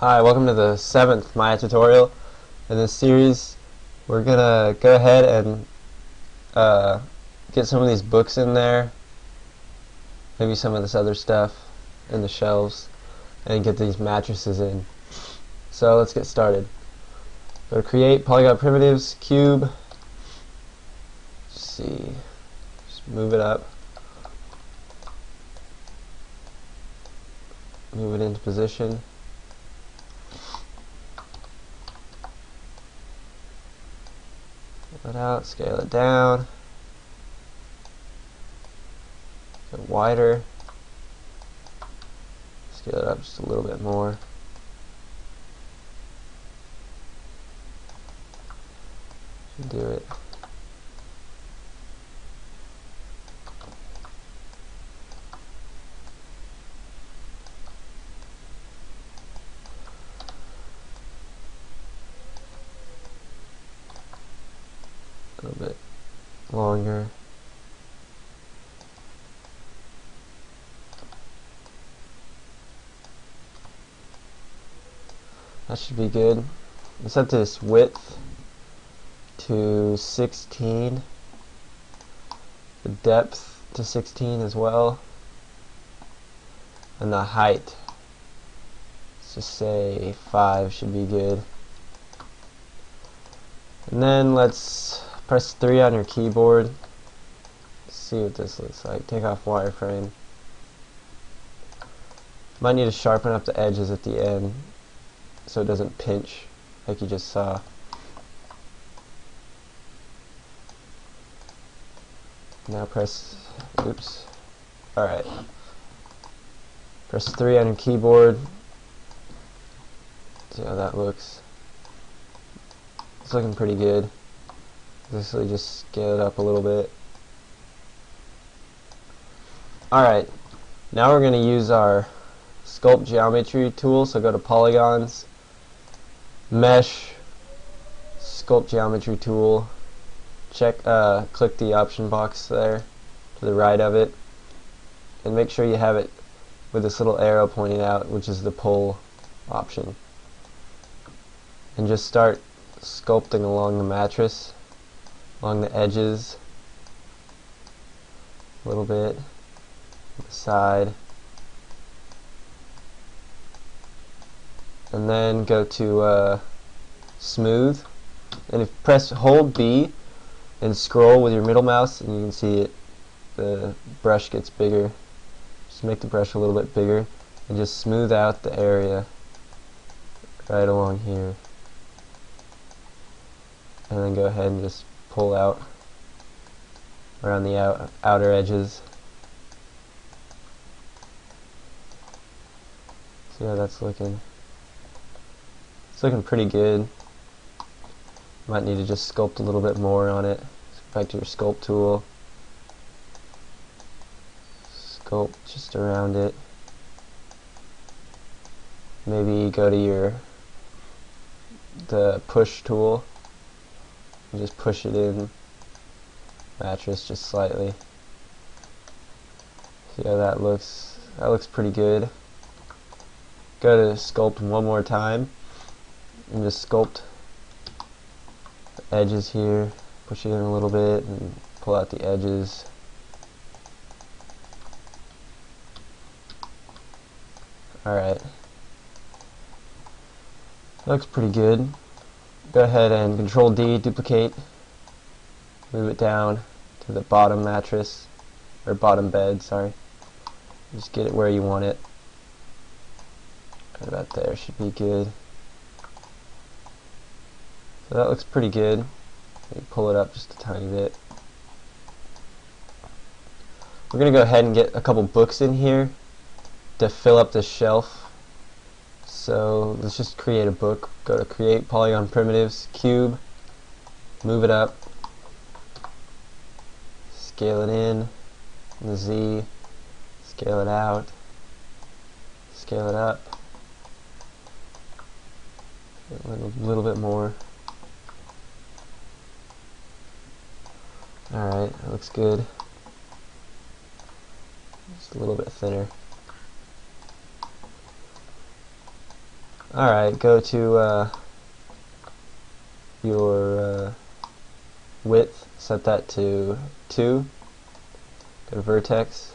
Hi, welcome to the 7th Maya tutorial. In this series, we're gonna go ahead and get some of these books in there, maybe some of this other stuff in the shelves, and get these mattresses in. So let's get started. Go to Create, Polygon Primitives, Cube. Let's see, just move it up. Move it into position. Scale it out, scale it down. Go wider. Scale it up just a little bit more. Should do it. A little bit longer. That should be good. Set this width to 16, the depth to 16 as well, and the height, let's just say 5 should be good. And then let's press 3 on your keyboard. Let's see what this looks like. Take off wireframe. Might need to sharpen up the edges at the end so it doesn't pinch like you just saw. Now press, oops, alright. Press 3 on your keyboard. See how that looks. It's looking pretty good. Basically just scale it up a little bit. Alright, now we're going to use our Sculpt Geometry tool, so go to Polygons, Mesh, Sculpt Geometry tool, click the option box there to the right of it, and make sure you have it with this little arrow pointing out, which is the pull option. And just start sculpting along the mattress, along the edges, a little bit, the side, and then go to Smooth, and if hold B and scroll with your middle mouse, and you can see it, the brush gets bigger. Just make the brush a little bit bigger and just smooth out the area right along here, and then go ahead and just pull out around the outer edges. See how that's looking? It's looking pretty good. Might need to just sculpt a little bit more on it. So back to your sculpt tool. Sculpt just around it. Maybe go to the push tool and just push it in mattress just slightly. See how that looks? That looks pretty good. Go to sculpt one more time and just sculpt the edges here. Push it in a little bit and pull out the edges. Alright. Looks pretty good. Go ahead and Control D, duplicate, move it down to the bottom mattress, or bottom bed, sorry. Just get it where you want it. Right about there should be good. So that looks pretty good. Maybe pull it up just a tiny bit. We're going to go ahead and get a couple books in here to fill up the shelf. So let's just create a book. Go to Create, Polygon Primitives, Cube, move it up, scale it in, the Z, scale it out, scale it up, a little bit more. Alright, that looks good. Just a little bit thinner. Alright, go to your width, set that to 2. Go to vertex.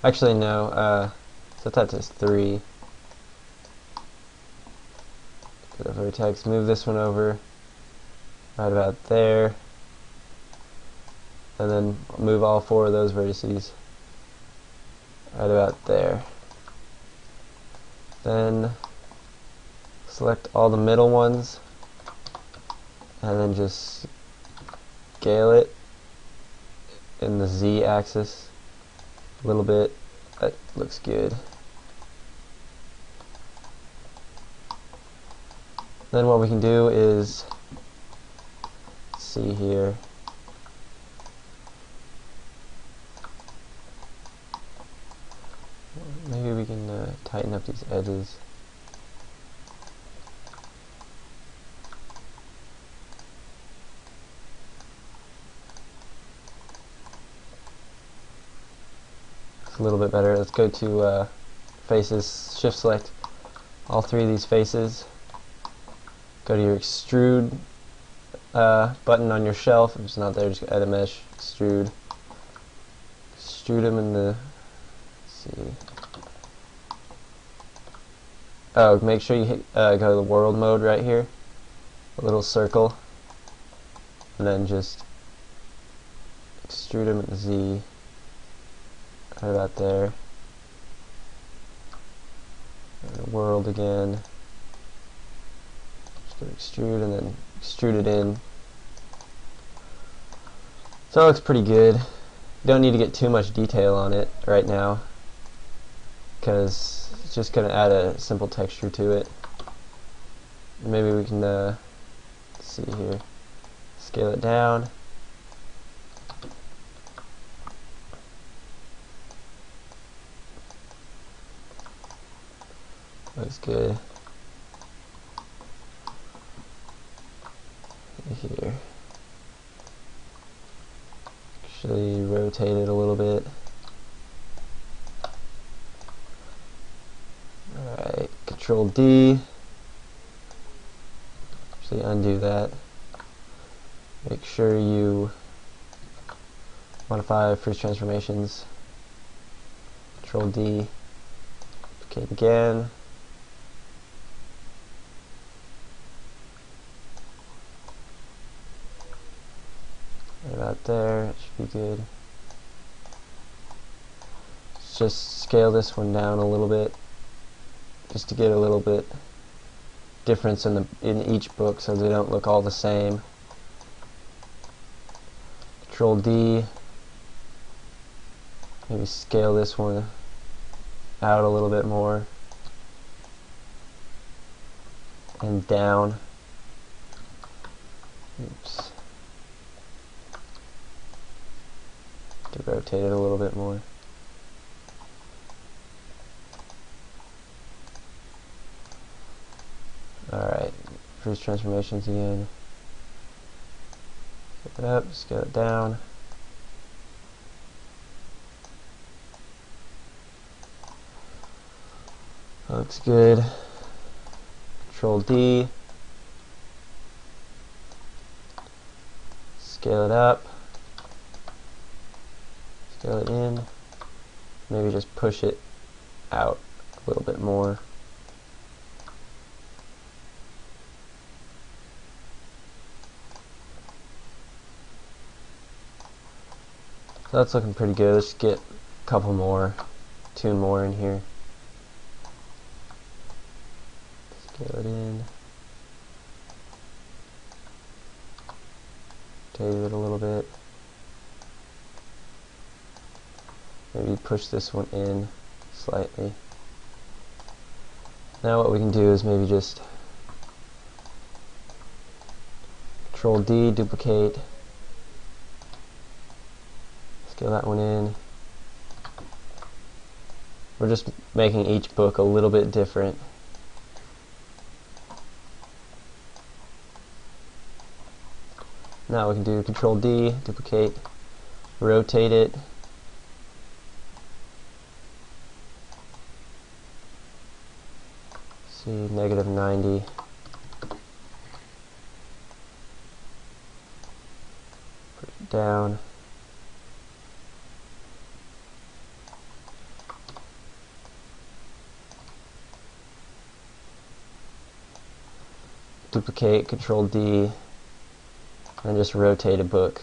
Actually, no, set that to 3. Go to vertex, move this one over right about there, and then move all 4 of those vertices right about there. Then select all the middle ones and then just scale it in the Z axis a little bit. That looks good. Then what we can do is see here. Maybe we can tighten up these edges. It's a little bit better. Let's go to faces, shift select all 3 of these faces. Go to your extrude button on your shelf. If it's not there, just add a mesh, extrude. Extrude them in the, let's see. Oh, make sure you hit, go to the world mode right here, a little circle, and then just extrude them at the Z, right about there. And world again. Just go to extrude and then extrude it in. So it looks pretty good. You don't need to get too much detail on it right now, because it's just going to add a simple texture to it. Maybe we can let's see here, scale it down. Looks good. Here, actually rotate it a little bit. Alright, Control D. Actually undo that. Make sure you modify freeze transformations. Control D. Duplicate again. Right about there, it should be good. Let's just scale this one down a little bit, just to get a little bit difference in each book, so they don't look all the same. Control D. Maybe scale this one out a little bit more and down. Oops. To rotate it a little bit more. Alright, freeze transformations again. Scale it up, scale it down. Looks good. Control D. Scale it up. Scale it in. Maybe just push it out a little bit more. So that's looking pretty good. Let's get a couple more, 2 more in here. Scale it in. Rotate it a little bit. Maybe push this one in slightly. Now what we can do is maybe just Control D, duplicate, scale that one in. We're just making each book a little bit different. Now we can do Control D, duplicate, rotate it. see, -90. Push it down. Duplicate, Control D, and just rotate a book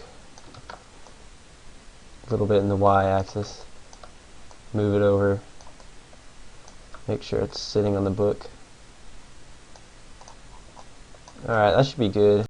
a little bit in the y-axis. Move it over. Make sure it's sitting on the book. Alright, that should be good.